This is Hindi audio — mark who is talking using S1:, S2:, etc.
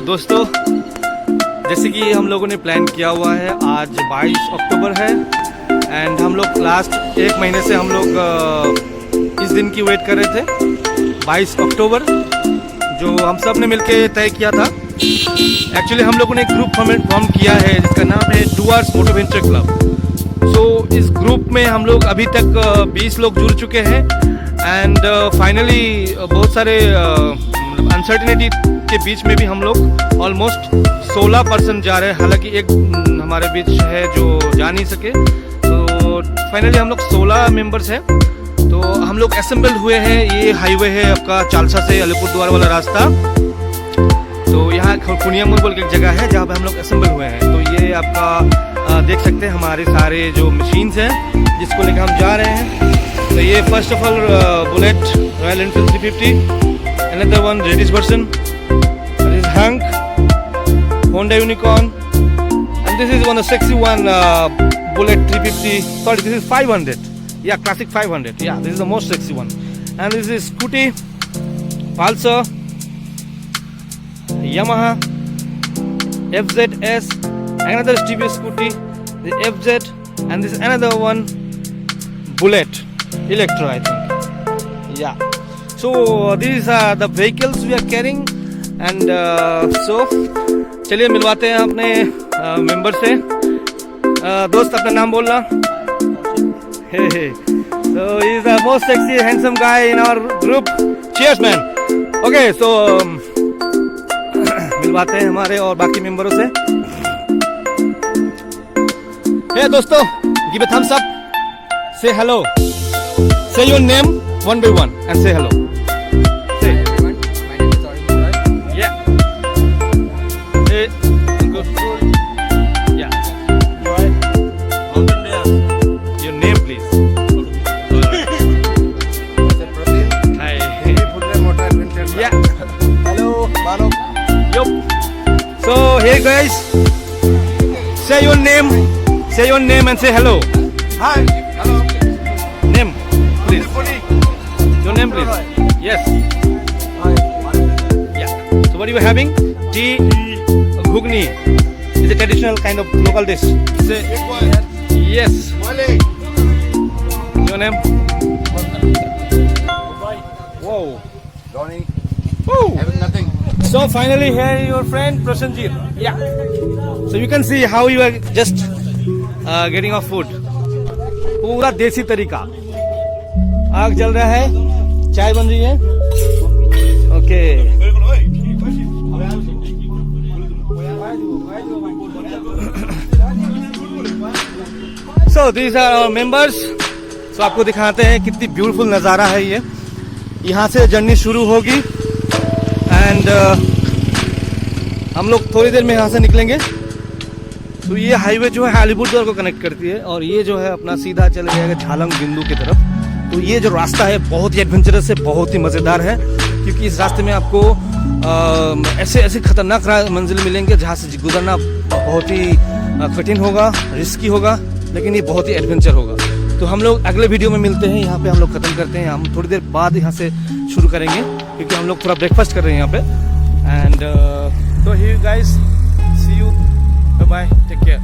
S1: दोस्तों, जैसे कि हम लोगों ने प्लान किया हुआ है, आज 22 अक्टूबर है एंड हम लोग लास्ट एक महीने से हम लोग इस दिन की वेट कर रहे थे। 22 अक्टूबर जो हम सब ने मिलके तय किया था। एक्चुअली हम लोगों ने एक ग्रुप फॉर्म किया है जिसका नाम है डूअर्स मोटो वेंचर क्लब। सो इस ग्रुप में हम लोग अभी तक 20 लोग जुड़ चुके हैं एंड फाइनली बहुत सारे अनसर्टेनिटी के बीच में भी हम लोग ऑलमोस्ट 16% जा रहे हैं। हालांकि एक हमारे बीच है जो जा नहीं सके, तो फाइनली हम लोग 16 मेंबर्स हैं। तो हम लोग असेंबल हुए हैं। ये हाईवे है आपका चालसा से अलीपुरद्वार वाला रास्ता। तो यहाँ खुनिया बोल के एक जगह है जहाँ पे हम लोग असेंबल हुए हैं। तो ये आपका देख सकते हैं हमारे सारे जो मशीन्स हैं जिसको लेकर हम जा रहे हैं। तो ये first of all bullet royal Enfield 350, another one British version, this is Hank Honda Unicorn, and this is one of the sexy one Bullet 350. Sorry, this is 500. Yeah, classic 500. Yeah, this is the most sexy one. And this is Scooty, Pulsar, Yamaha, FZS, another TVS Scooty, the FZ, and this is another one Bullet Electro, I think. Yeah. So these are the vehicles we are carrying and so चलिए मिलवाते हैं अपने मेंबर से। दोस्त अपना नाम बोलना। So he is the most sexy handsome guy in our group. Cheers man. Okay, so मिलवाते हैं हमारे और बाकी मेंबरों से। Hey दोस्तों, give a thumbs up. Say hello. Say your name one by one and say hello. So hey guys, say your name and say hello.
S2: Hi. Hello.
S1: Name, please. Your name, please. Yes.
S2: Hi.
S1: Yeah. So what are you having? Tea, ghugni. It's a traditional kind of local dish. Say yes. Your name? Whoa.
S2: Ronnie.
S1: Woo.
S2: Having nothing.
S1: So finally here your friend Prasenjit. Yeah. So you can see how you are just getting off food. पूरा देसी तरीका। आग जल रहा है, चाय बन रही है। Okay. So these are our members. So आपको दिखाते हैं कितनी ब्यूटीफुल नज़ारा है ये। यहाँ से जर्नी शुरू होगी एंड हम लोग थोड़ी देर में यहाँ से निकलेंगे। तो ये हाईवे जो है अलीपुरद्वार को कनेक्ट करती है और ये जो है अपना सीधा चले जाएगा झालंग बिंदु की तरफ। तो ये जो रास्ता है बहुत ही एडवेंचरस है, बहुत ही मज़ेदार है, क्योंकि इस रास्ते में आपको ऐसे खतरनाक मंजिल मिलेंगे जहाँ से गुजरना बहुत ही कठिन होगा, रिस्की होगा, लेकिन ये बहुत ही एडवेंचर होगा। तो हम लोग अगले वीडियो में मिलते हैं। यहाँ पे हम लोग ख़त्म करते हैं। हम थोड़ी देर बाद यहाँ से शुरू करेंगे क्योंकि हम लोग थोड़ा ब्रेकफास्ट कर रहे हैं यहाँ पे। And so here guys, see you, bye bye, take care.